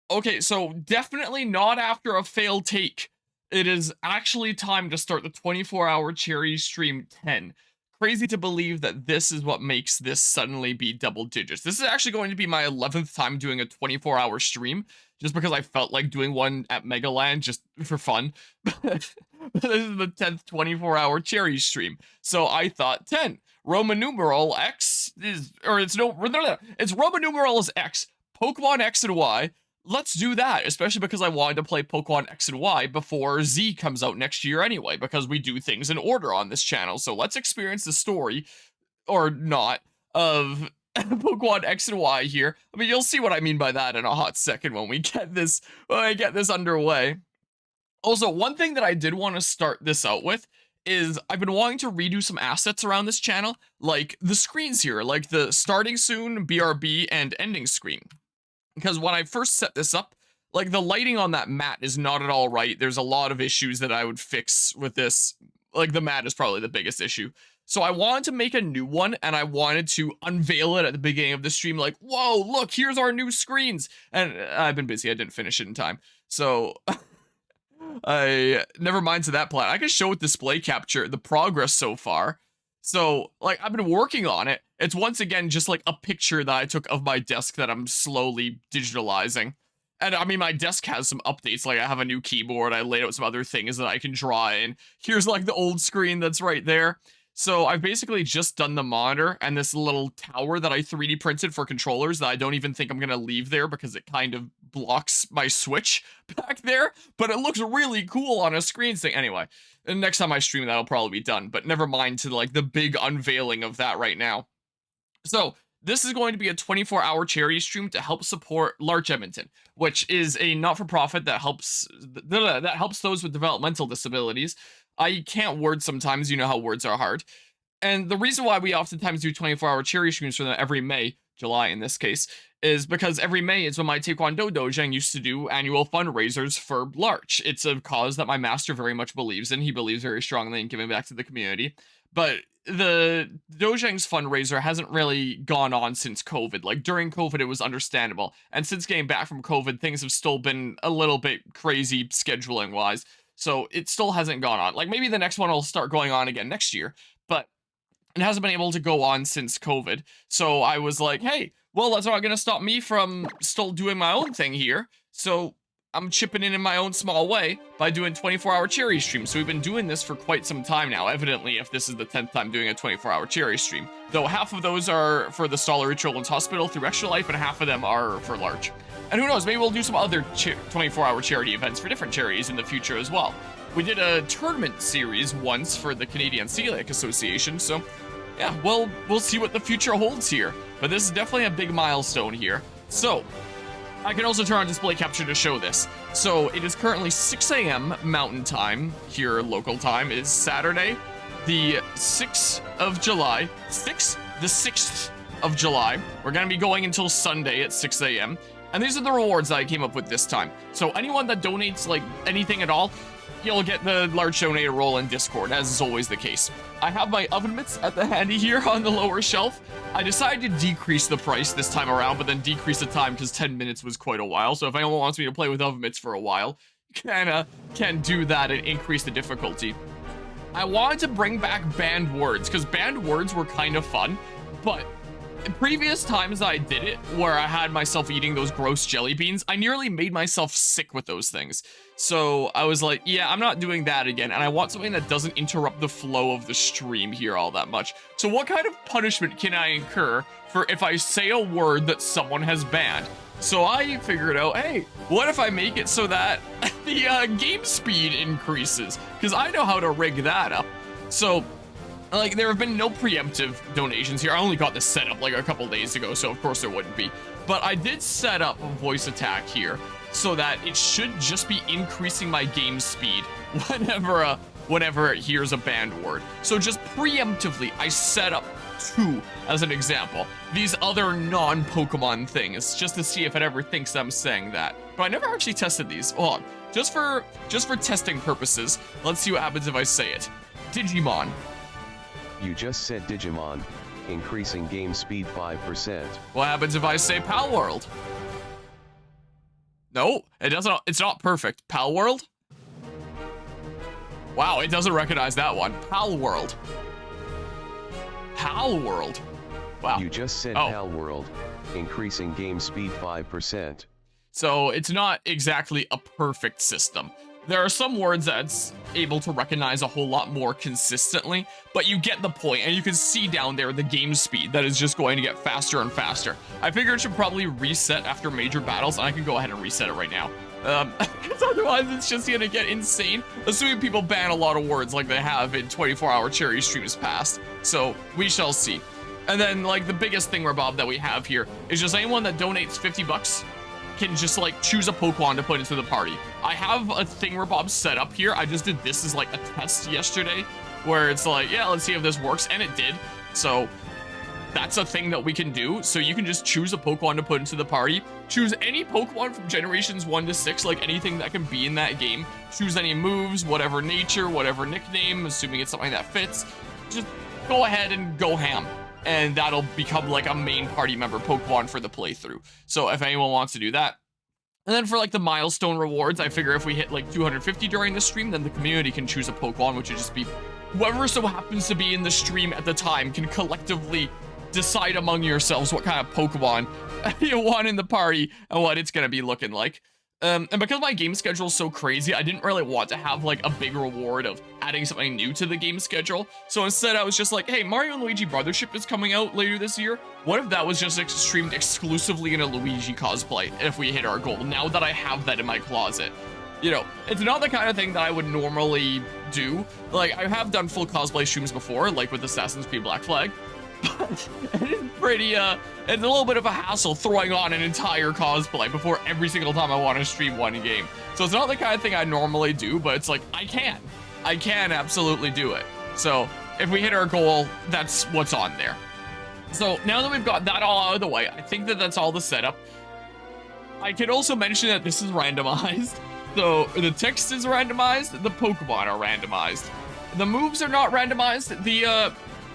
Okay, so definitely not after a failed take. It is actually time to start the 24-hour cherry stream 10. Crazy to believe that this is what makes this suddenly be double digits. This is actually going to be my 11th time doing a 24-hour stream, just because I felt like doing one at Megaland just for fun. This is the 10th 24-hour cherry stream. So I thought 10. Roman numeral X is, or it's no, it's Roman numeral is X, Pokemon X and Y. Let's do that, especially because I wanted to play Pokemon X and Y before Z comes out next year anyway, because we do things in order on this channel. So let's experience the story, or not, of Pokemon X and Y here. I mean, you'll see what I mean by that in a hot second when we get this underway. Also, one thing that I did want to start this out with is I've been wanting to redo some assets around this channel, like the screens here, like the starting soon, BRB, and ending screen. Because when I first set this up, like the lighting on that mat is not at all right. There's a lot of issues that I would fix with this. Like the mat is probably the biggest issue. So I wanted to make a new one, and I wanted to unveil it at the beginning of the stream, like, whoa, look, here's our new screens. And I've been busy, I didn't finish it in time. So I never mind to that plan. I can show with display capture the progress so far. So, like, I've been working on it. It's once again just like a picture that I took of my desk that I'm slowly digitalizing. And I mean, my desk has some updates. Like, I have a new keyboard. I laid out some other things that I can draw in. Here's like the old screen that's right there. So I've basically just done the monitor and this little tower that I 3D printed for controllers that I don't even think I'm going to leave there because it kind of blocks my Switch back there. But it looks really cool on a screen thing. Anyway, and next time I stream, that'll probably be done. But never mind to like the big unveiling of that right now. So this is going to be a 24-hour charity stream to help support Larch Edmonton, which is a not-for-profit that helps those with developmental disabilities. I can't word sometimes, you know how words are hard. And the reason why we oftentimes do 24-hour charity streams for them every May, July in this case, is because every May is when my Taekwondo Dojang used to do annual fundraisers for Larch. It's a cause that my master very much believes in. He believes very strongly in giving back to the community. But the Dojang's fundraiser hasn't really gone on since COVID. Like, during COVID, it was understandable. And since getting back from COVID, things have still been a little bit crazy scheduling-wise. So it still hasn't gone on. Like, maybe the next one will start going on again next year. But it hasn't been able to go on since COVID. So I was like, hey, well, that's not going to stop me from still doing my own thing here. So I'm chipping in my own small way by doing 24-hour charity streams. So we've been doing this for quite some time now. Evidently, if this is the 10th time doing a 24-hour charity stream. Though half of those are for the Stollery Children's Hospital through Extra Life, and half of them are for Larch. And who knows, maybe we'll do some other 24-hour charity events for different charities in the future as well. We did a tournament series once for the Canadian Celiac Association, so yeah, we'll see what the future holds here. But this is definitely a big milestone here. So I can also turn on display capture to show this. So it is currently 6 a.m. Mountain Time, here local time. It is Saturday, the 6th of July. The 6th of July. We're going to be going until Sunday at 6 a.m. And these are the rewards that I came up with this time. So anyone that donates, like, anything at all, you'll get the large donator role in Discord, as is always the case. I have my oven mitts at the handy here on the lower shelf. I decided to decrease the price this time around, but then decrease the time because 10 minutes was quite a while. So if anyone wants me to play with oven mitts for a while, can do that and increase the difficulty. I wanted to bring back banned words, because banned words were kind of fun, but in previous times I did it, where I had myself eating those gross jelly beans, I nearly made myself sick with those things. So I was like, yeah, I'm not doing that again, and I want something that doesn't interrupt the flow of the stream here all that much. So what kind of punishment can I incur for if I say a word that someone has banned? So I figured out, hey, what if I make it so that the game speed increases? Because I know how to rig that up. So, like, there have been no preemptive donations here. I only got this set up like a couple days ago, so of course there wouldn't be. But I did set up a voice attack here so that it should just be increasing my game speed whenever it hears a banned word. So just preemptively, I set up 2 as an example. These other non-Pokemon things, just to see if it ever thinks I'm saying that. But I never actually tested these. Hold on. Just for testing purposes, let's see what happens if I say it. Digimon. You just said Digimon, increasing game speed 5%. What happens if I say Pal World? No, it doesn't. It's not perfect. Pal World? Wow, it doesn't recognize that one. Pal World. Pal World. Wow. You just said Pal World, increasing game speed 5%. So it's not exactly a perfect system. There are some words that's able to recognize a whole lot more consistently, but you get the point, and you can see down there the game speed that is just going to get faster and faster. I figure it should probably reset after major battles, and I can go ahead and reset it right now. Because otherwise it's just gonna get insane, assuming people ban a lot of words like they have in 24-hour cherry streams past. So we shall see. And then like the biggest thingamabob that we have here is just anyone that donates 50 bucks can just like choose a Pokemon to put into the party. I have a thingamabob set up here. I just did this as like a test yesterday where it's like, yeah, let's see if this works, and it did. So that's a thing that we can do. So you can just choose a Pokemon to put into the party. Choose any Pokemon from generations 1 to 6, like anything that can be in that game. Choose any moves, whatever nature, whatever nickname, assuming it's something that fits. Just go ahead and go ham. And that'll become like a main party member Pokemon for the playthrough. So if anyone wants to do that. And then for like the milestone rewards, I figure if we hit like 250 during the stream, then the community can choose a Pokemon, which would just be whoever so happens to be in the stream at the time can collectively decide among yourselves what kind of Pokemon you want in the party and what it's gonna be looking like. And because my game schedule is so crazy, I didn't really want to have like a big reward of adding something new to the game schedule. So instead I was just like, hey, Mario and Luigi Brothership is coming out later this year. What if that was just streamed exclusively in a Luigi cosplay if we hit our goal, now that I have that in my closet? You know, it's not the kind of thing that I would normally do. Like, I have done full cosplay streams before, like with Assassin's Creed Black Flag. But it is pretty, it's a little bit of a hassle throwing on an entire cosplay before every single time I want to stream one game. So it's not the kind of thing I normally do, but it's like, I can absolutely do it. So if we hit our goal, that's what's on there. So now that we've got that all out of the way, I think that that's all the setup. I could also mention that this is randomized. So the text is randomized, the Pokemon are randomized. The moves are not randomized.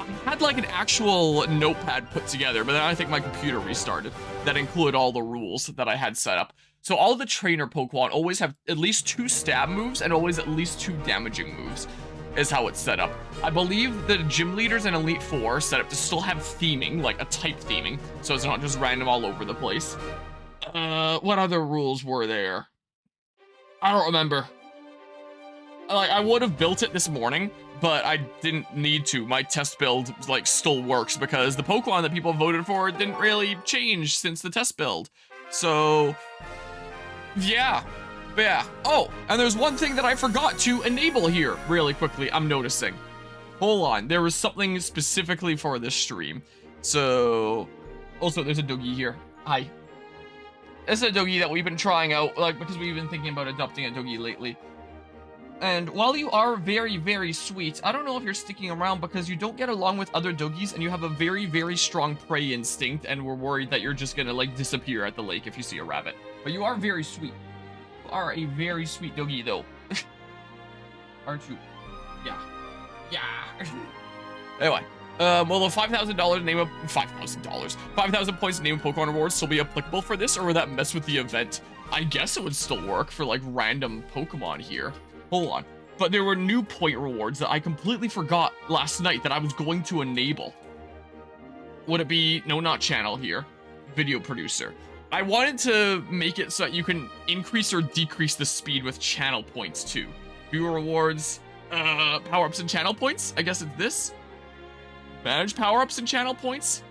I had like an actual notepad put together, but then I think my computer restarted that included all the rules that I had set up. So all the trainer Pokemon always have at least 2 stab moves and always at least 2 damaging moves is how it's set up. I believe the gym leaders in Elite Four are set up to still have theming, like a type theming, so it's not just random all over the place. What other rules were there? I don't remember. Like, I would have built it this morning, but I didn't need to. My test build, like, still works because the Pokemon that people voted for didn't really change since the test build. So, yeah. Oh, and there's one thing that I forgot to enable here really quickly, I'm noticing. Hold on, there was something specifically for this stream. So, also, there's a doggy here. Hi. This is a doggy that we've been trying out, like, because we've been thinking about adopting a doggy lately. And while you are very, very sweet, I don't know if you're sticking around because you don't get along with other doggies and you have a very, very strong prey instinct, and we're worried that you're just gonna, like, disappear at the lake if you see a rabbit. But you are very sweet. You are a very sweet doggy, though. Aren't you? Yeah. Anyway. Will the $5,000 name of $5,000, 5,000 points name of Pokemon rewards still be applicable for this, or would that mess with the event? I guess it would still work for, like, random Pokemon here. Hold on. But there were new point rewards that I completely forgot last night that I was going to enable. Would it be... No, not channel here. Video producer. I wanted to make it so that you can increase or decrease the speed with channel points, too. Viewer rewards, power-ups and channel points? I guess it's this? Manage power-ups and channel points?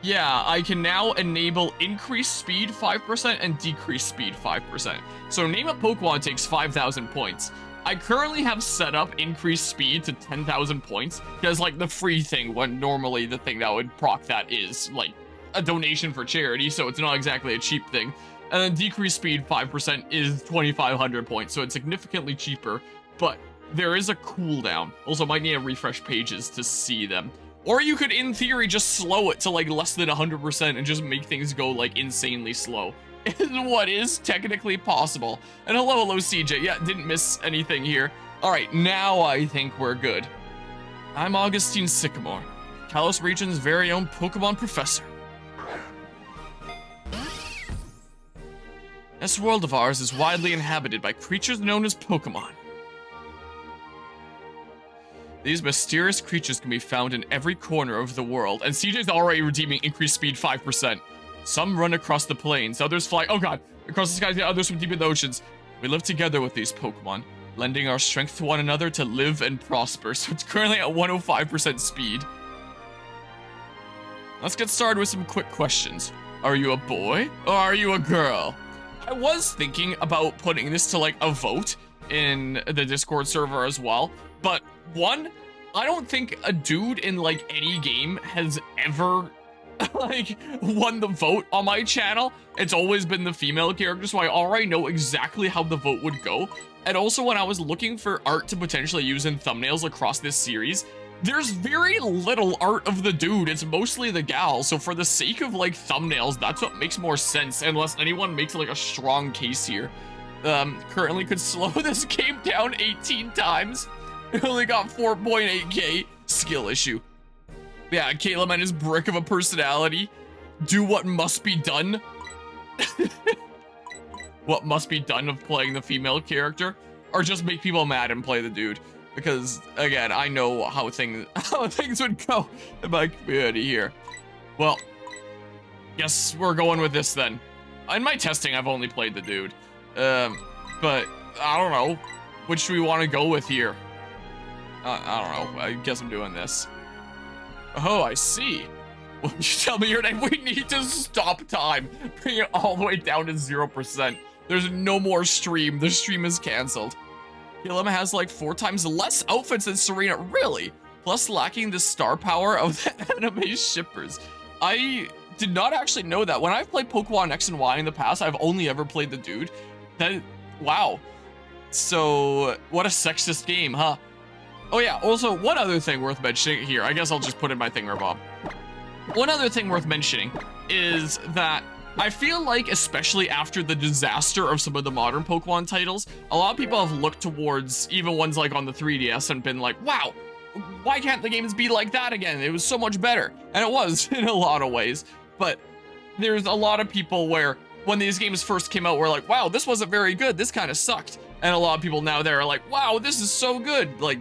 Yeah, I can now enable increase speed 5% and decrease speed 5%. So name a Pokemon takes 5,000 points. I currently have set up increased speed to 10,000 points, because like the free thing, when normally the thing that would proc that is like a donation for charity, so it's not exactly a cheap thing. And then decrease speed 5% is 2,500 points, so it's significantly cheaper, but there is a cooldown. Also might need to refresh pages to see them. Or you could, in theory, just slow it to like less than 100% and just make things go like insanely slow. Is what is technically possible. And hello CJ. Yeah, didn't miss anything here. Alright, now I think we're good. I'm Augustine Sycamore, Kalos region's very own Pokemon professor. This world of ours is widely inhabited by creatures known as Pokémon. These mysterious creatures can be found in every corner of the world, and CJ's already redeeming increased speed 5%. Some run across the plains, others fly, oh god, across the skies, others swim deep in the oceans. We live together with these Pokémon, lending our strength to one another to live and prosper. So it's currently at 105% speed. Let's get started with some quick questions. Are you a boy or are you a girl? I was thinking about putting this to like a vote in the Discord server as well, but one, I don't think a dude in like any game has ever like won the vote on my channel. It's always been the female character, so I already know exactly how the vote would go. And also when I was looking for art to potentially use in thumbnails across this series, there's very little art of the dude. It's mostly the gal. So for the sake of like thumbnails, that's what makes more sense, unless anyone makes like a strong case here. Currently could slow this game down 18 times. It only got 4.8k. Skill issue. Yeah, Caleb and his brick of a personality. Do what must be done. What must be done of playing the female character, or just make people mad and play the dude. Because again, I know how things would go in my community here. Well, guess we're going with this then. In my testing, I've only played the dude. But I don't know. Which do we want to go with here? I don't know. I guess I'm doing this. Oh, I see. Will you tell me your name? We need to stop time. Bring it all the way down to 0%. There's no more stream. The stream is canceled. Kilum has like 4 times less outfits than Serena, really? Plus lacking the star power of the anime shippers. I did not actually know that. When I've played Pokemon X and Y in the past, I've only ever played the dude. Wow. So, what a sexist game, huh? Oh yeah, also, one other thing worth mentioning here. I guess I'll just put in my thingamabob. One other thing worth mentioning is that I feel like, especially after the disaster of some of the modern Pokemon titles, a lot of people have looked towards even ones like on the 3DS and been like, wow, why can't the games be like that again? It was so much better. And it was in a lot of ways. But there's a lot of people where when these games first came out, were like, wow, this wasn't very good. This kind of sucked. And a lot of people now there are like, wow, this is so good. Like,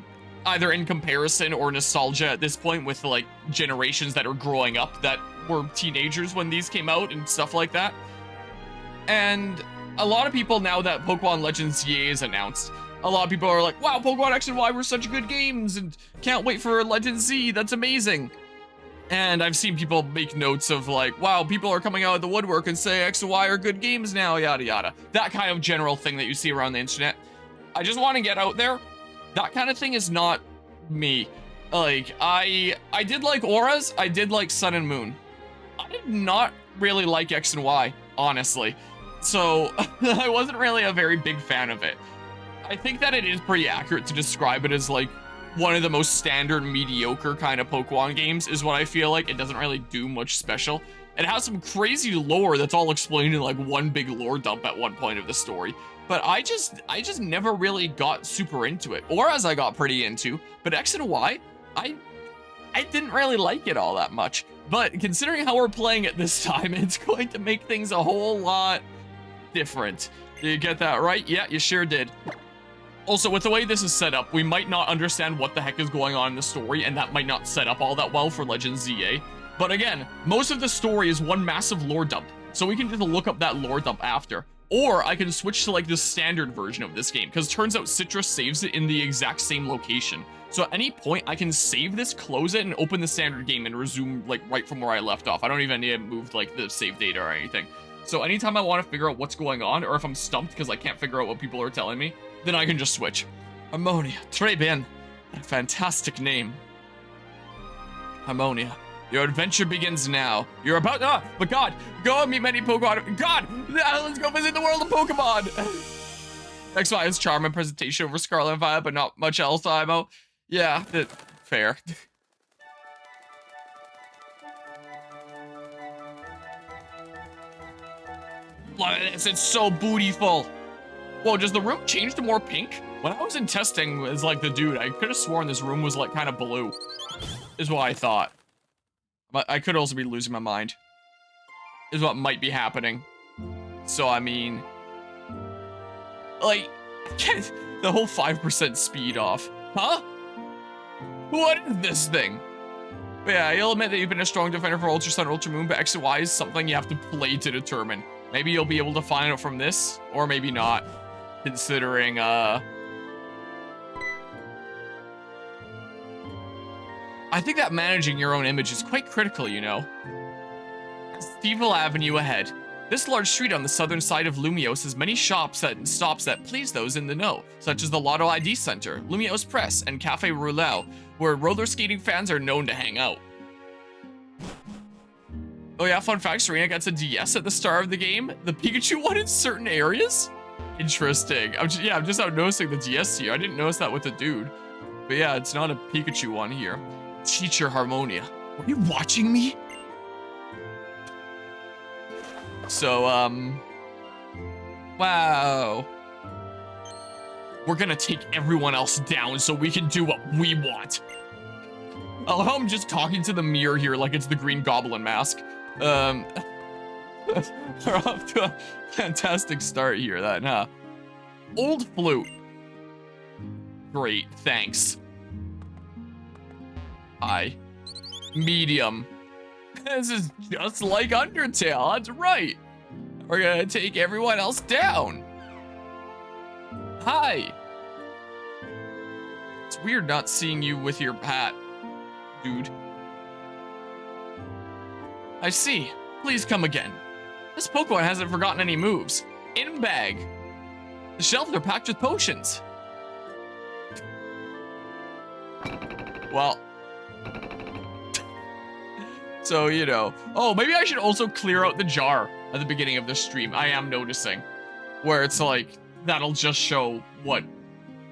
either in comparison or nostalgia at this point with like generations that are growing up that were teenagers when these came out and stuff like that. And a lot of people, now that Pokémon Legends Z-A is announced, a lot of people are like, wow, Pokemon X and Y were such good games and can't wait for Legends Z, that's amazing. And I've seen people make notes of like, wow, people are coming out of the woodwork and say X and Y are good games now, yada yada. That kind of general thing that you see around the internet. I just want to get out there. That kind of thing is not me. Like, I did like Auras, I did like Sun and Moon. I did not really like X and Y, honestly. So, I wasn't really a very big fan of it. I think that it is pretty accurate to describe it as like one of the most standard mediocre kind of Pokemon games is what I feel like. It doesn't really do much special. It has some crazy lore that's all explained in like one big lore dump at one point of the story. But I just never really got super into it. Auras I got pretty into, but X and Y, I didn't really like it all that much. But considering how we're playing it this time, it's going to make things a whole lot different. Did you get that right? Yeah, you sure did. Also, with the way this is set up, we might not understand what the heck is going on in the story, and that might not set up all that well for Legends Z-A. But again, most of the story is one massive lore dump, so we can just look up that lore dump after. Or I can switch to like the standard version of this game, because turns out Citrus saves it in the exact same location. So at any point, I can save this, close it, and open the standard game and resume like right from where I left off. I don't even need to move like the save data or anything. So anytime I want to figure out what's going on, or if I'm stumped because I can't figure out what people are telling me, then I can just switch. Ammonia, très bien. A fantastic name. Ammonia. Your adventure begins now. You're about but God, go and meet many Pokemon. God, let's go visit the world of Pokemon. XY is charm and presentation over Scarlet and Violet, but not much else, IMO. Yeah, fair. Look at this, it's so bootyful. Whoa, does the room change to more pink? When I was in testing as like the dude, I could have sworn this room was like kind of blue. Is what I thought. But I could also be losing my mind. Is what might be happening. So, I mean, Like, get the whole 5% speed off. Huh? What is this thing? But yeah, you'll admit that you've been a strong defender for Ultra Sun, Ultra Moon, but X and Y is something you have to play to determine. Maybe you'll be able to find out from this, or maybe not, considering, I think that managing your own image is quite critical, you know. Steeple Avenue ahead. This large street on the southern side of Lumios has many shops and stops that please those in the know, such as the Lotto ID Center, Lumios Press, and Cafe Roulette, where roller skating fans are known to hang out. Oh yeah, fun fact, Serena gets a DS at the start of the game. The Pikachu one in certain areas? Interesting. I'm just out noticing the DS here. I didn't notice that with the dude. But yeah, it's not a Pikachu one here. Teacher Harmonia. Were you watching me? So, wow. We're gonna take everyone else down so we can do what we want. I love how I'm just talking to the mirror here like it's the Green Goblin mask. We're off to a fantastic start here, then, huh? Old flute. Great, thanks. High. Medium. This is just like Undertale, that's right. We're gonna take everyone else down. Hi. It's weird not seeing you with your hat, dude. I see. Please come again. This Pokemon hasn't forgotten any moves. In bag. The shelves are packed with potions. Well. So, you know. Oh, maybe I should also clear out the jar at the beginning of the stream. I am noticing. Where it's like, that'll just show what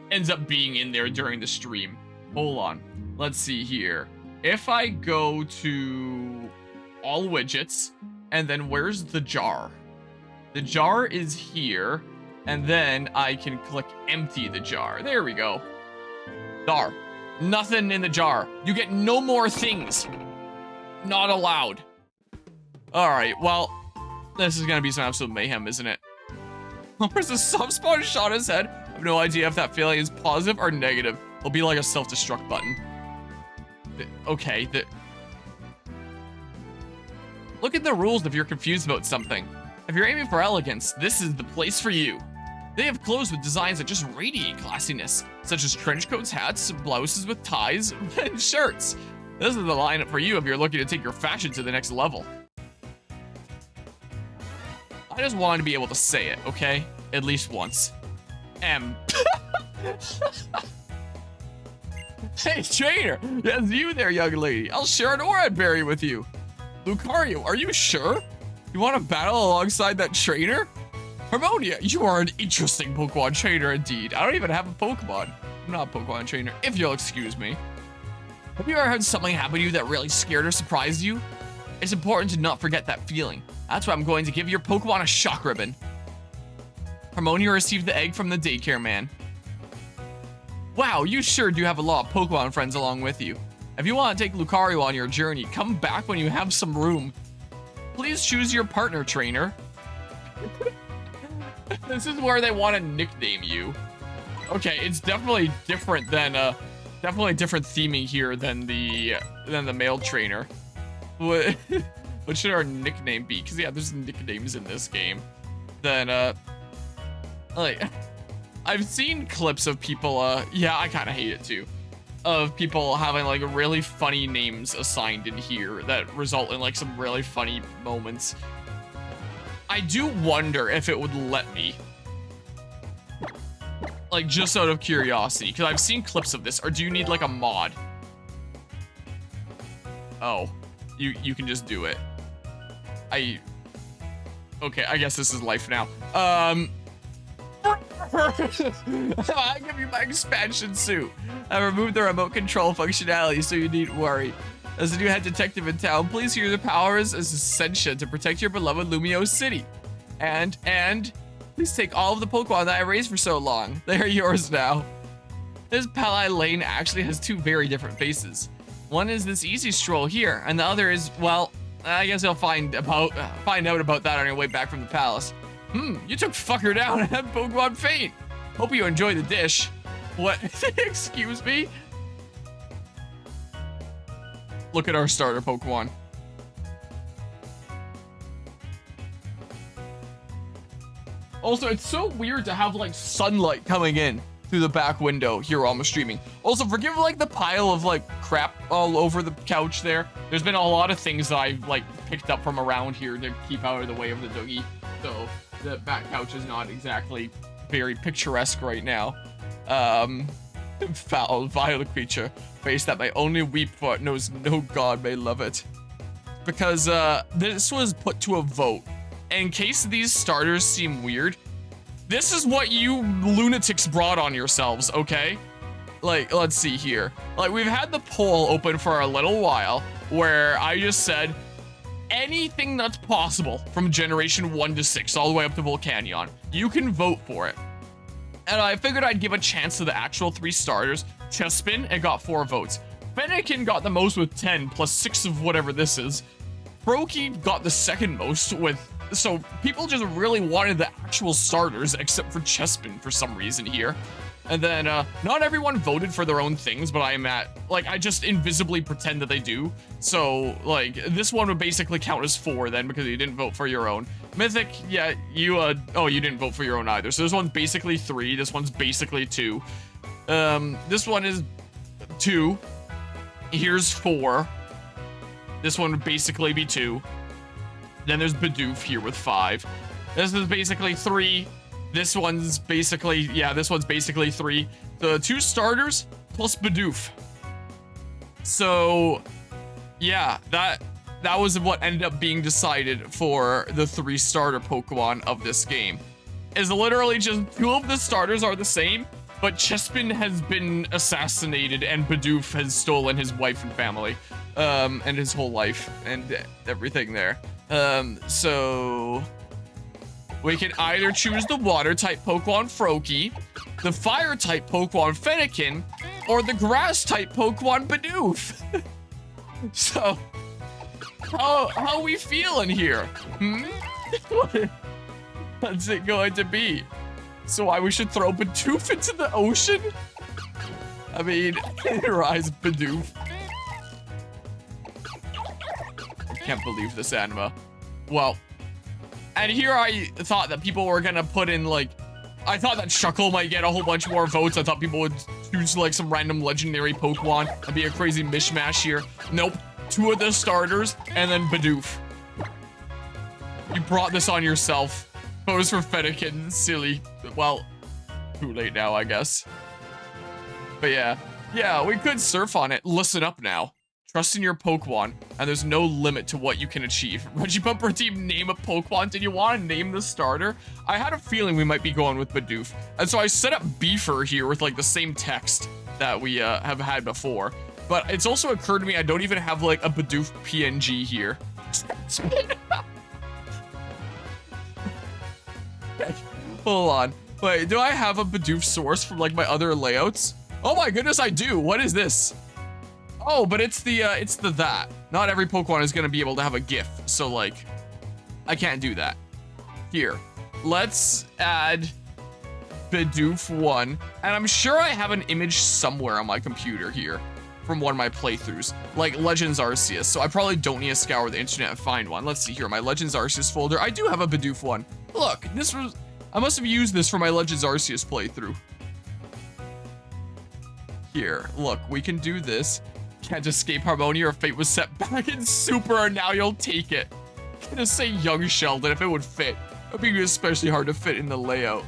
ends up being in there during the stream. Hold on. Let's see here. If I go to all widgets, and then where's the jar? The jar is here, and then I can click empty the jar. There we go. Dar. Nothing in the jar. You get no more things. Not allowed. Alright, well, this is gonna be some absolute mayhem, isn't it? There's a soft spot shot his head. I have no idea if that feeling is positive or negative. It'll be like a self-destruct button. Okay, look at the rules if you're confused about something. If you're aiming for elegance, this is the place for you. They have clothes with designs that just radiate classiness, such as trench coats, hats, blouses with ties, and shirts. This is the lineup for you if you're looking to take your fashion to the next level. I just wanted to be able to say it, okay? At least once. Hey, trainer! That's you there, young lady. I'll share an aura berry with you. Lucario, are you sure? You want to battle alongside that trainer? Harmonia, you are an interesting Pokemon trainer indeed. I don't even have a Pokemon. I'm not a Pokemon trainer, if you'll excuse me. Have you ever had something happen to you that really scared or surprised you? It's important to not forget that feeling. That's why I'm going to give your Pokemon a shock ribbon. Harmonia received the egg from the daycare man. Wow, you sure do have a lot of Pokemon friends along with you. If you want to take Lucario on your journey, come back when you have some room. Please choose your partner, trainer. This is where they want to nickname you. Okay, it's definitely different than definitely different theming here than the male trainer. What should our nickname be? Because yeah, there's nicknames in this game. Then like I've seen clips of people yeah, I kind of hate it too, of people having like really funny names assigned in here that result in like some really funny moments. I do wonder if it would let me, like, just out of curiosity, because I've seen clips of this. Or do you need like a mod? Oh, you can just do it. Okay, I guess this is life now. I give you my expansion suit. I removed the remote control functionality, so you needn't worry. As the new head detective in town, please use your powers as Ascension to protect your beloved Lumio City. And please take all of the Pokemon that I raised for so long. They are yours now. This Pali Lane actually has two very different faces. One is this easy stroll here, and the other is, well, I guess I'll find out about that on your way back from the palace. You took fucker down and had Pokemon faint. Hope you enjoy the dish. What? Excuse me? Look at our starter Pokemon. Also, it's so weird to have like sunlight coming in through the back window here while I'm streaming. Also, forgive like the pile of like crap all over the couch there. There's been a lot of things that I've like picked up from around here to keep out of the way of the doggy. So the back couch is not exactly very picturesque right now. Foul, vile creature, face that my only weep for knows no god may love it. Because this was put to a vote. In case these starters seem weird, this is what you lunatics brought on yourselves, okay? Like, let's see here. Like, we've had the poll open for a little while where I just said anything that's possible from generation 1 to 6 all the way up to Volcanion, you can vote for it. And I figured I'd give a chance to the actual 3 starters. Chespin, it got 4 votes. Fennekin got the most with 10 plus 6 of whatever this is. Froakie got the second most with, so people just really wanted the actual starters except for Chespin for some reason here. And then not everyone voted for their own things, but I'm at, like, I just invisibly pretend that they do. So like this one would basically count as 4 then because you didn't vote for your own. Mythic, yeah, you oh, you didn't vote for your own either. So this one's basically 3, this one's basically 2. This one is 2. Here's 4. This one would basically be 2. Then there's Bidoof here with 5. This is basically 3. This one's basically, yeah, this one's basically 3. The 2 starters plus Bidoof. So, yeah, that was what ended up being decided for the 3 starter Pokemon of this game. Is literally just 2 of the starters are the same, but Chespin has been assassinated and Bidoof has stolen his wife and family, and his whole life and everything there. So we can either choose the water type Pokemon Froakie, the fire type Pokemon Fennekin, or the grass type Pokemon Bidoof. So how we feeling here? What's it going to be? So why we should throw Bidoof into the ocean? I mean, rise Bidoof. I can't believe this anima. Well, and here I thought that people were gonna put in like, I thought that Shuckle might get a whole bunch more votes. I thought people would choose like some random legendary Pokemon. It'd be a crazy mishmash here. Nope, 2 of the starters and then Bidoof. You brought this on yourself. Pose for Fennekin, silly. Well, too late now, I guess. But yeah, we could surf on it. Listen up now. Trust in your Pokemon, and there's no limit to what you can achieve. Reggie Bumper Team, name a Pokemon. Did you want to name the starter? I had a feeling we might be going with Bidoof, and so I set up Beefer here with like the same text that we have had before. But it's also occurred to me I don't even have like a Bidoof PNG here. Hold on. Wait, do I have a Bidoof source from like my other layouts? Oh my goodness, I do. What is this? Oh, but it's the that. Not every Pokemon is gonna be able to have a GIF, so like, I can't do that. Here, let's add Bidoof 1, and I'm sure I have an image somewhere on my computer here from one of my playthroughs, like Legends Arceus, so I probably don't need to scour the internet and find one. Let's see here, my Legends Arceus folder. I do have a Bidoof 1. Look, this was, I must have used this for my Legends Arceus playthrough. Here, look, we can do this. Can't escape Harmonia or fate was set back in Super, and now you'll take it. I'm gonna say Young Sheldon if it would fit. It would be especially hard to fit in the layout.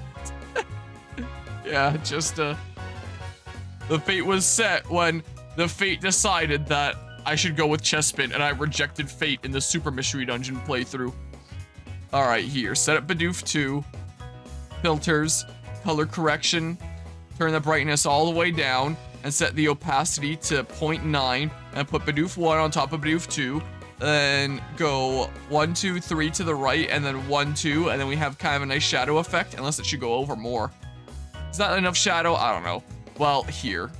Yeah, just the fate was set when the fate decided that I should go with Chespin, and I rejected fate in the Super Mystery Dungeon playthrough. All right, here, set up Bidoof 2, filters, color correction, turn the brightness all the way down, and set the opacity to 0.9, and put Bidoof 1 on top of Bidoof 2, then go 1, 2, 3 to the right, and then 1, 2, and then we have kind of a nice shadow effect, unless it should go over more. Is that enough shadow? I don't know. Well, here.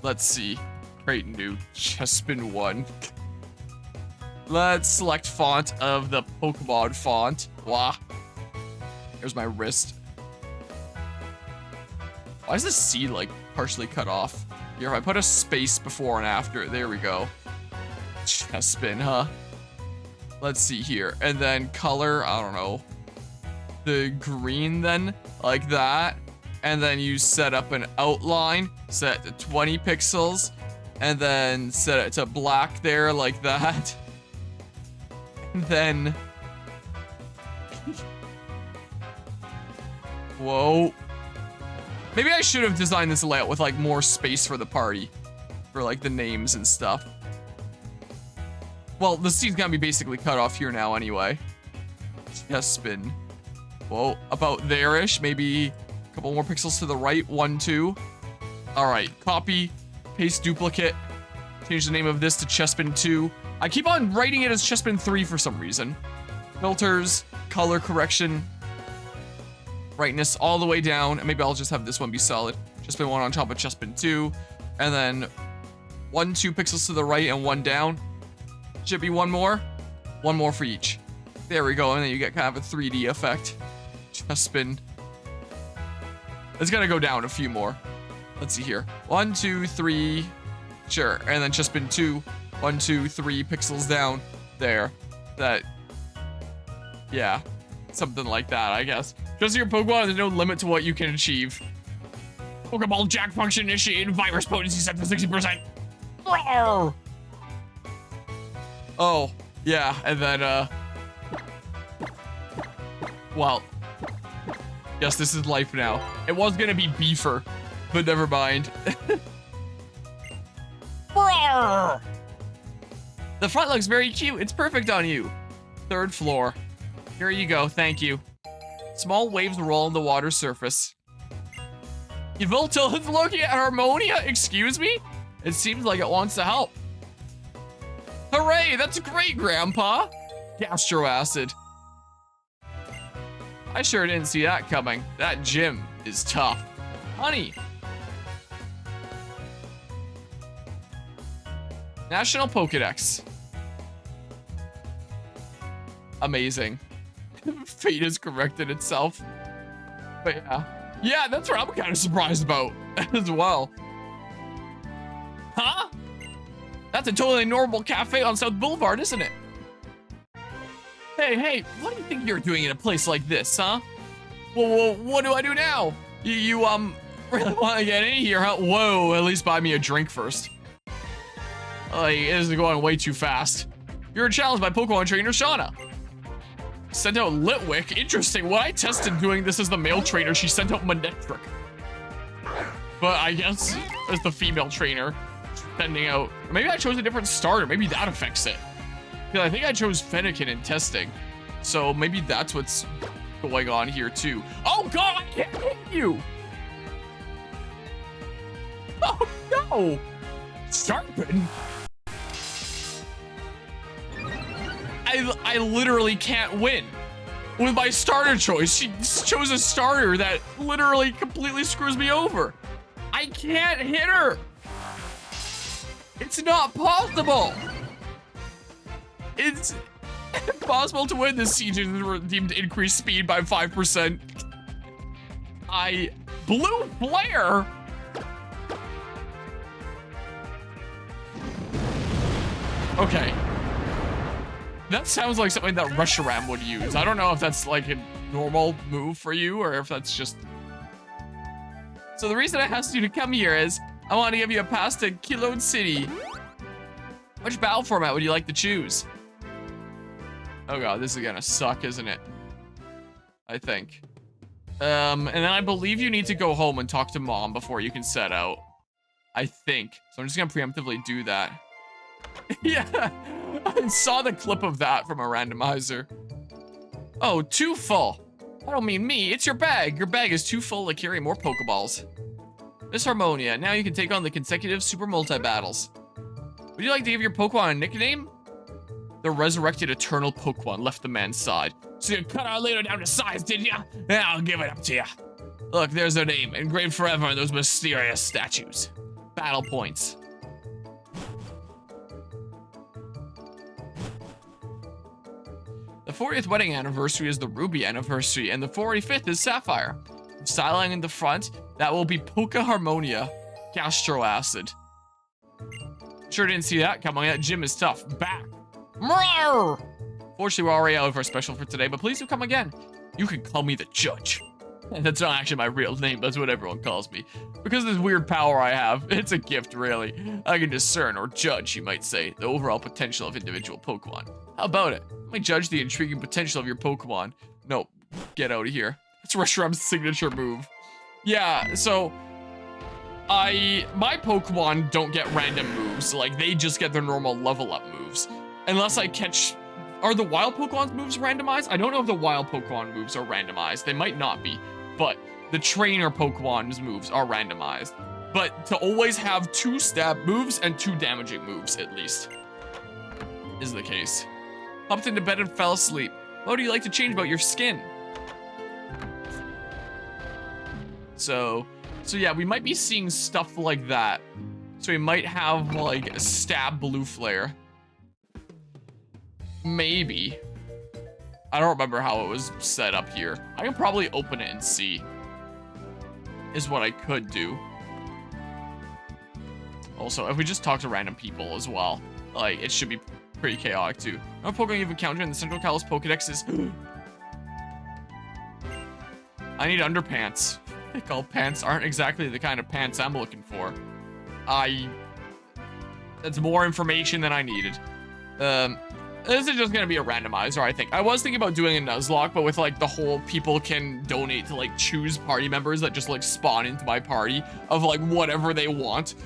Let's see. Create new Chespin 1. Let's select font of the Pokemon font. Wah. There's my wrist. Why is the C like partially cut off? Here, if I put a space before and after, there we go. Chest spin, huh? Let's see here. And then color, I don't know. The green then, like that. And then you set up an outline, set it to 20 pixels, and then set it to black there like that. And then... Whoa. Maybe I should have designed this layout with like more space for the party. For like the names and stuff. Well, the C's gonna be basically cut off here now anyway. Just spin. Whoa, about there-ish. Maybe a couple more pixels to the right. 1, 2. Alright, copy, paste duplicate. Change the name of this to Chespin 2. I keep on writing it as Chespin 3 for some reason. Filters, color correction, brightness all the way down. And maybe I'll just have this one be solid. Chespin 1 on top of Chespin 2. And then 1, 2 pixels to the right and 1 down. Should be one more for each. There we go, and then you get kind of a 3D effect. Chespin. It's gonna go down a few more. Let's see here. 1, 2, 3. Sure, and then Chespin 2. 1, 2, 3 pixels down. There. That. Yeah. Something like that, I guess. Just your Pokemon, there's no limit to what you can achieve. Pokeball Jack function initiated. Virus potency set to 60%. Roar! Oh, yeah, and then, well, yes, this is life now. It was gonna be Beefer, but never mind. The front looks very cute. It's perfect on you. 3rd floor. Here you go, thank you. Small waves roll on the water surface. Yveltal is looking at Harmonia, excuse me? It seems like it wants to help. Hooray, that's great, Grandpa. Gastro acid. I sure didn't see that coming. That gym is tough. Honey. National Pokédex. Amazing. Fate has corrected itself. But yeah. Yeah, that's what I'm kind of surprised about as well. Huh? That's a totally normal cafe on South Boulevard, isn't it? Hey, what do you think you're doing in a place like this, huh? Well, what do I do now? You really want to get in here, huh? Whoa, at least buy me a drink first. Like, this is going way too fast. You're challenged by Pokemon trainer Shauna. Sent out Litwick. Interesting. When I tested doing this as the male trainer, she sent out Manectric. But I guess as the female trainer, sending out... Maybe I chose a different starter. Maybe that affects it. Because I think I chose Fennekin in testing. So maybe that's what's going on here too. Oh god, I can't hit you! Oh no! Sharpen? I literally can't win. With my starter choice, she chose a starter that literally completely screws me over. I can't hit her. It's not possible. It's impossible to win this siege and redeemed increased speed by 5%. Blue flare? Okay. That sounds like something that Reshiram would use. I don't know if that's like a normal move for you or if that's just... So the reason I asked you to come here is I want to give you a pass to Kilode City. Which battle format would you like to choose? Oh god, this is gonna suck, isn't it? I think. And then I believe you need to go home and talk to Mom before you can set out. I think. So I'm just gonna preemptively do that. Yeah, I saw the clip of that from a randomizer. Oh, too full. I don't mean me, it's your bag. Your bag is too full to carry more Pokeballs. Miss Harmonia, now you can take on the consecutive super multi-battles. Would you like to give your Pokemon a nickname? The resurrected eternal Pokemon left the man's side. So you cut our leader down to size, did ya? Yeah, I'll give it up to ya. Look, there's their name, engraved forever in those mysterious statues. Battle points. The 40th wedding anniversary is the Ruby anniversary, and the 45th is Sapphire. Styling in the front, that will be Poca Harmonia, Castro Acid. Sure didn't see that coming. That gym is tough. Back. Mrrr! Fortunately, we're already out of our special for today, but please do come again. You can call me the Judge. And that's not actually my real name, that's what everyone calls me. Because of this weird power I have, it's a gift, really. I can discern, or judge, you might say, the overall potential of individual Pokemon. How about it? Let me judge the intriguing potential of your Pokemon. No, get out of here. That's Reshiram's signature move. Yeah, so... my Pokemon don't get random moves. Like, they just get their normal level up moves. Unless I catch... Are the wild Pokemon's moves randomized? I don't know if the wild Pokemon moves are randomized. They might not be. But the trainer Pokemon's moves are randomized. But to always have 2 stab moves and 2 damaging moves, at least, is the case. Hopped into bed and fell asleep. What do you like to change about your skin? So yeah, we might be seeing stuff like that. So we might have, like, a stab blue flare. Maybe. I don't remember how it was set up here. I can probably open it and see. Is what I could do. Also, if we just talk to random people as well, like, it should be pretty chaotic too. No Pokemon you've encountered in the Central Kalos Pokedex is... I need underpants. Thick all pants aren't exactly the kind of pants I'm looking for. That's more information than I needed. This is just gonna be a randomizer, I think. I was thinking about doing a Nuzlocke, but with, like, the whole people can donate to, like, choose party members that just, like, spawn into my party of, like, whatever they want.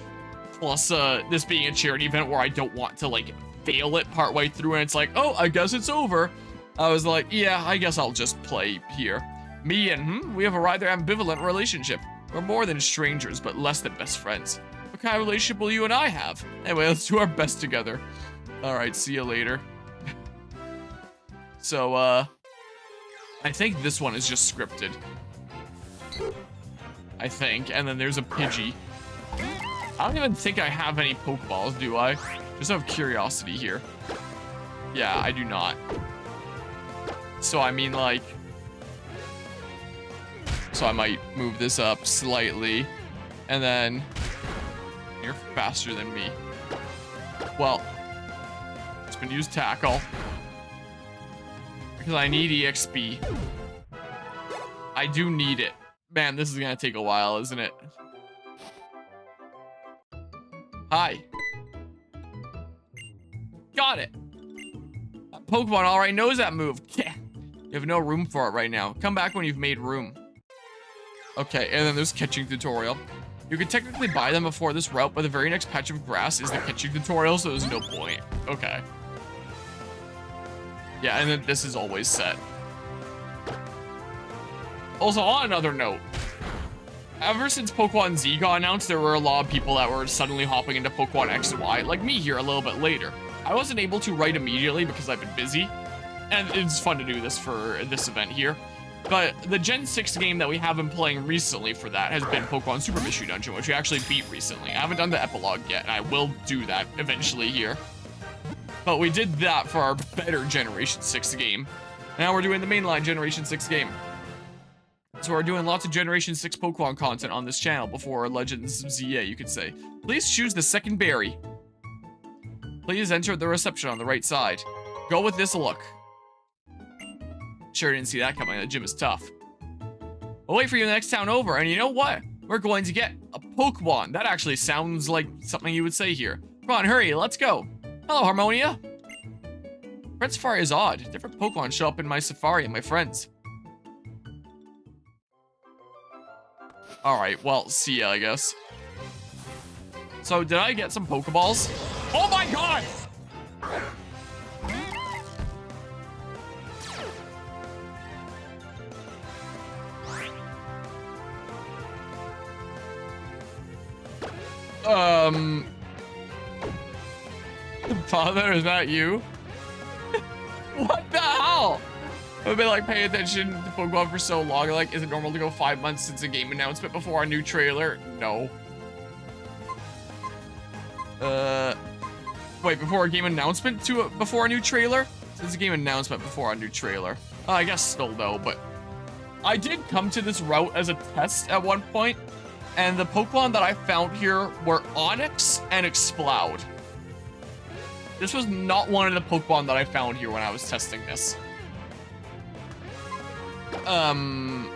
Plus, this being a charity event where I don't want to, like, fail it partway through and it's like, oh, I guess it's over. I was like, yeah, I guess I'll just play here. Me and we have a rather ambivalent relationship. We're more than strangers, but less than best friends. What kind of relationship will you and I have? Anyway, let's do our best together. All right, see you later. So, I think this one is just scripted. I think, and then there's a Pidgey. I don't even think I have any Pokeballs, do I? Just out of curiosity here. Yeah, I do not. So, I mean, like... So I might move this up slightly, and then... You're faster than me. Well, it's been used Tackle. Because I need EXP. I do need it. Man, this is gonna take a while, isn't it? Hi. Got it. Pokemon already knows that move. You have no room for it right now. Come back when you've made room. Okay, and then there's catching tutorial. You could technically buy them before this route, but the very next patch of grass is the catching tutorial, so there's no point. Okay. Yeah, and then this is always set. Also, on another note, ever since Pokemon Z got announced, there were a lot of people that were suddenly hopping into Pokemon X and Y, like me here a little bit later. I wasn't able to write immediately because I've been busy, and it's fun to do this for this event here. But the Gen 6 game that we have been playing recently for that has been Pokemon Super Mystery Dungeon, which we actually beat recently. I haven't done the epilogue yet, and I will do that eventually here. But we did that for our better Generation 6 game. Now we're doing the mainline Generation 6 game. So we're doing lots of Generation 6 Pokemon content on this channel before Legends Z-A, you could say. Please choose the second berry. Please enter the reception on the right side. Go with this look. Sure didn't see that coming. The gym is tough. We'll wait for you in the next town over, and you know what? We're going to get a Pokemon. That actually sounds like something you would say here. Come on, hurry, let's go. Hello, Harmonia. Red Safari is odd. Different Pokemon show up in my Safari and my friends. Alright, well, see ya, I guess. So, did I get some Pokeballs? Oh my god! Father, is that you? What the hell? I've been like paying attention to Pokemon for so long. Like, is it normal to go 5 months since a game announcement before a new trailer? No. Wait, before a game announcement to before a new trailer? This is a game announcement before a new trailer. I guess still though, but I did come to this route as a test at one point, and the Pokemon that I found here were Onyx and Exploud. This was not one of the Pokemon that I found here when I was testing this. I'm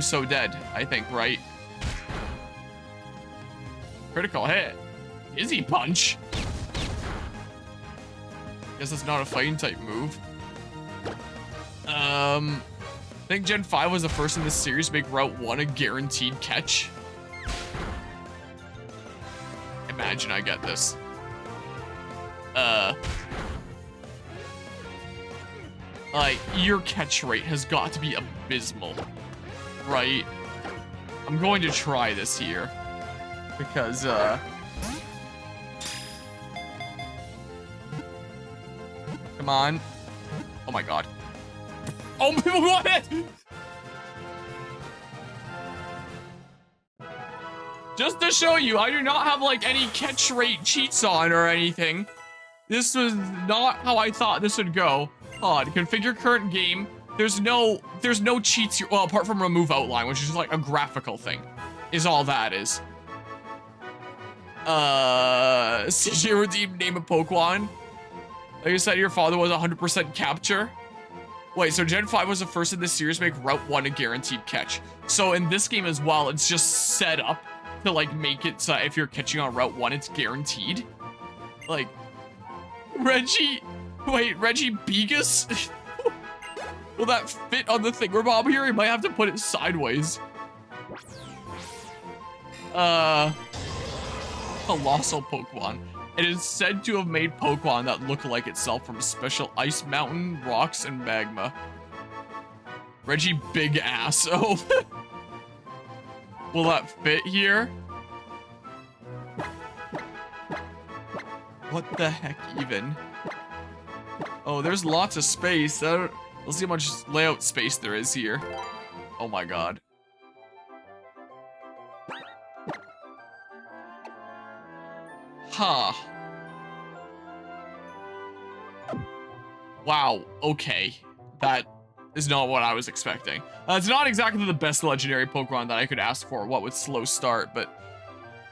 so dead, I think, right? Critical hit. Izzy Punch. Guess that's not a fighting type move. I think Gen 5 was the first in this series to make Route 1 a guaranteed catch. Imagine I get this. Like, your catch rate has got to be abysmal, right? I'm going to try this here. Because, come on. Oh my god. Oh, what? Just to show you, I do not have, like, any catch rate cheats on or anything. This was not how I thought this would go. Odd. Configure current game. There's no cheats here. Well, apart from remove outline, which is like a graphical thing, is all that is. CJ redeem name a Pokemon. Like you said, your father was 100% capture. Wait, so Gen 5 was the first in this series to make Route 1 a guaranteed catch. So in this game as well, it's just set up to like make it so if you're catching on Route 1, it's guaranteed. Like, Reggie Begus? Will that fit on the thingamabob here? You might have to put it sideways. Colossal Pokemon. It is said to have made Pokemon that look like itself from special ice mountain, rocks, and magma. Reggie Big Ass. Oh. Will that fit here? What the heck even? Oh, there's lots of space. Let's see how much layout space there is here. Oh my god. Huh. Wow, okay. That is not what I was expecting. It's not exactly the best legendary Pokemon that I could ask for, what with slow start, but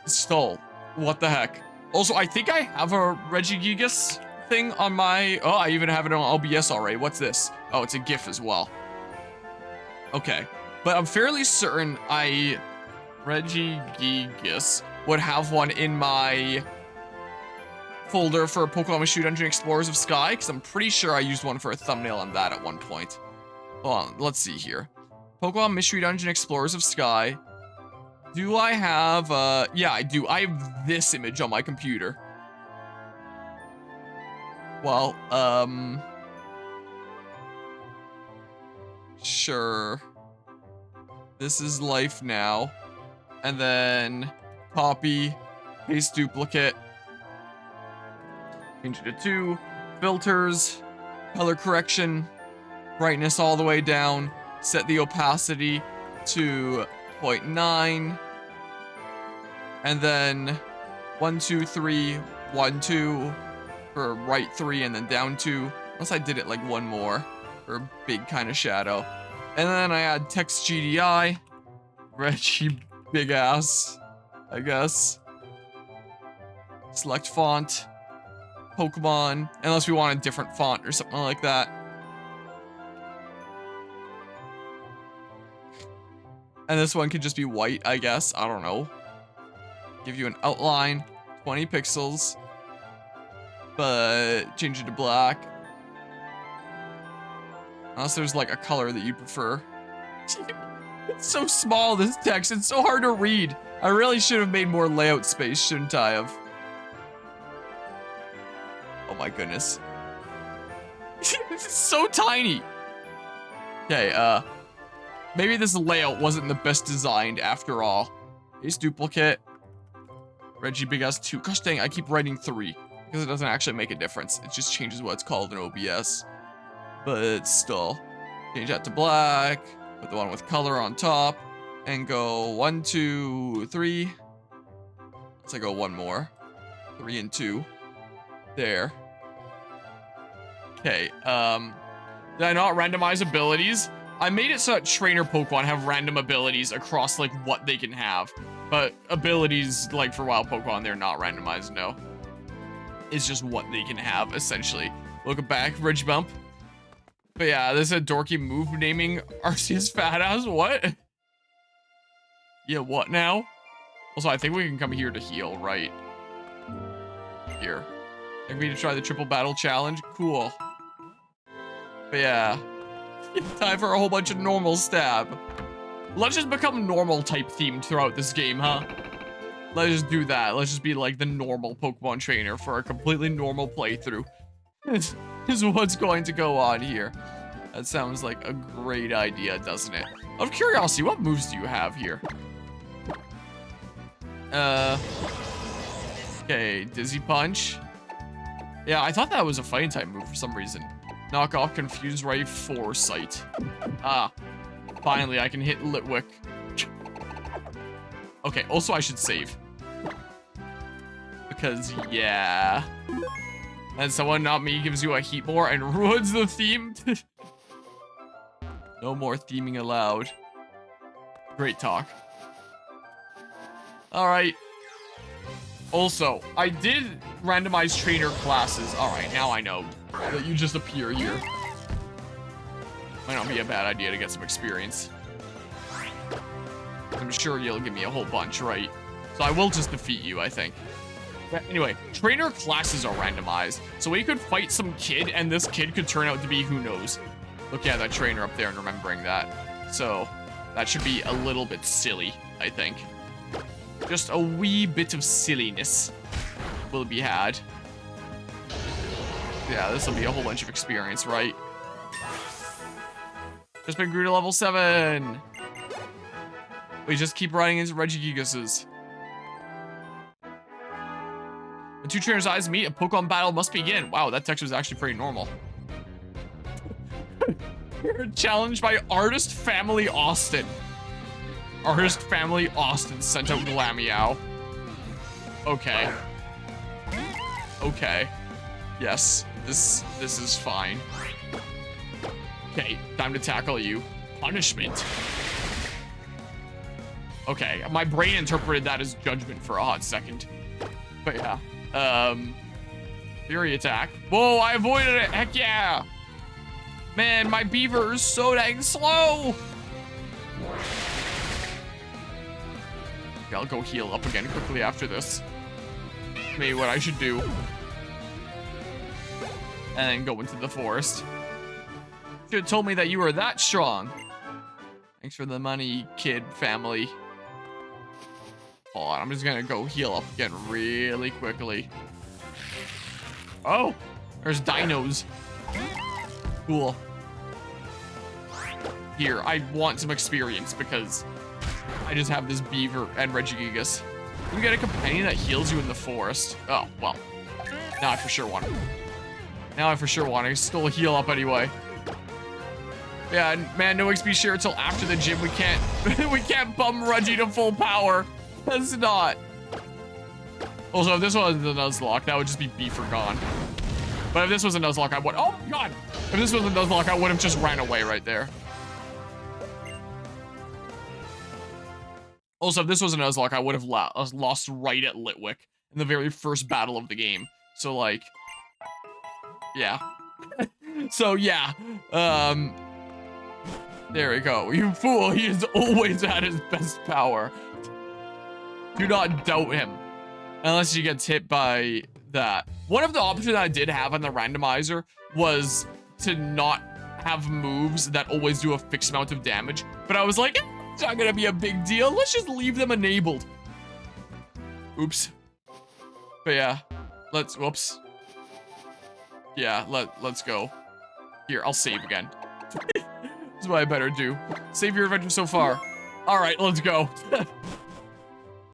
still, what the heck. Also, I think I have a Regigigas thing on my... Oh, I even have it on OBS already. What's this? Oh, it's a GIF as well. Okay. But I'm fairly certain Regigigas would have one in my folder for Pokemon Mystery Dungeon Explorers of Sky, because I'm pretty sure I used one for a thumbnail on that at one point. Hold on, let's see here. Pokemon Mystery Dungeon Explorers of Sky. Do I have, yeah, I do. I have this image on my computer. Well, sure. This is life now. And then copy, paste duplicate. Change it to 2. Filters, color correction, brightness all the way down. Set the opacity to 0.9. And then 1, 2, 3, 1, 2 for right 3 and then down 2. Unless I did it like one more for a big kind of shadow. And then I add text GDI. Reggie Big Ass, I guess. Select font. Pokemon. Unless we want a different font or something like that. And this one could just be white, I guess. I don't know. Give you an outline. 20 pixels. But change it to black. Unless there's like a color that you prefer. It's so small, this text. It's so hard to read. I really should have made more layout space, shouldn't I have? Oh my goodness. It's so tiny. Okay, maybe this layout wasn't the best designed after all. Paste duplicate. Reggie Big Ass 2. Gosh dang, I keep writing 3. Because it doesn't actually make a difference. It just changes what it's called in OBS. But still. Change that to black. Put the one with color on top. And go 1, 2, 3. Let's go one more. 3 and 2. There. Okay, did I not randomize abilities? I made it so that trainer Pokemon have random abilities across, like, what they can have. But abilities, like, for wild Pokemon, they're not randomized, no. It's just what they can have, essentially. Look back, Ridge Bump. But yeah, this is a dorky move naming Arceus Fat Ass. What? Yeah, what now? Also, I think we can come here to heal, right? Here. I think we need to try the triple battle challenge. Cool. But yeah. Time for a whole bunch of normal stab. Let's just become normal type themed throughout this game, huh? Let's just do that. Let's just be like the normal Pokemon trainer for a completely normal playthrough. This is what's going to go on here. That sounds like a great idea, doesn't it? Of curiosity, what moves do you have here? Okay, Dizzy Punch. Yeah, I thought that was a fighting type move for some reason. Knock off Confuse Ray Foresight. Ah, finally I can hit Litwick. Okay, also I should save. Because, yeah. And someone, not me, gives you a Heatmore and ruins the theme. No more theming allowed. Great talk. Alright. Also, I did randomize trainer classes. Alright, now I know that you just appear here. Might not be a bad idea to get some experience. I'm sure you'll give me a whole bunch, right? So I will just defeat you, I think. But anyway, trainer classes are randomized. So we could fight some kid, and this kid could turn out to be who knows. Look at that trainer up there and remembering that. So that should be a little bit silly, I think. Just a wee bit of silliness will be had. Yeah, this will be a whole bunch of experience, right? Just been grew to level 7. We just keep running into Regigiguses. When two trainers' eyes meet, a Pokemon battle must begin. Wow, that text was actually pretty normal. You're challenged by Artist Family Austin. Artist Family Austin sent out Glameow. Okay. Okay. Yes, this is fine. Okay, time to tackle you. Punishment. Okay, my brain interpreted that as judgment for a hot second. But yeah. Fury attack. Whoa, I avoided it. Heck yeah. Man, my beaver is so dang slow. Okay, I'll go heal up again quickly after this. Maybe what I should do. And then go into the forest. Should have told me that you were that strong. Thanks for the money, kid family. Hold on, I'm just gonna go heal up again really quickly. Oh, there's dinos. Cool. Here, I want some experience because I just have this beaver and Regigigas. You get a companion that heals you in the forest. Oh, well. Now I for sure want it. Now I for sure want it. I still heal up anyway. Yeah, and man, no XP share until after the gym. We can't we can't bum Reggie to full power. That's not. Also, if this was the Nuzlocke, that would just be beaver gone. But if this was a Nuzlocke, I would. Oh god! If this was a Nuzlocke, I would have just ran away right there. Also, if this was a Nuzlocke, I would have lost right at Litwick in the very first battle of the game. So, like, yeah. So, yeah. There we go. You fool, he is always at his best power. Do not doubt him. Unless he gets hit by that. One of the options I did have on the randomizer was to not have moves that always do a fixed amount of damage. But I was like, it's not gonna be a big deal. Let's just leave them enabled. Oops. But yeah, whoops. Yeah, let's go. Here, I'll save again. That's what I better do. Save your adventure so far. All right, let's go.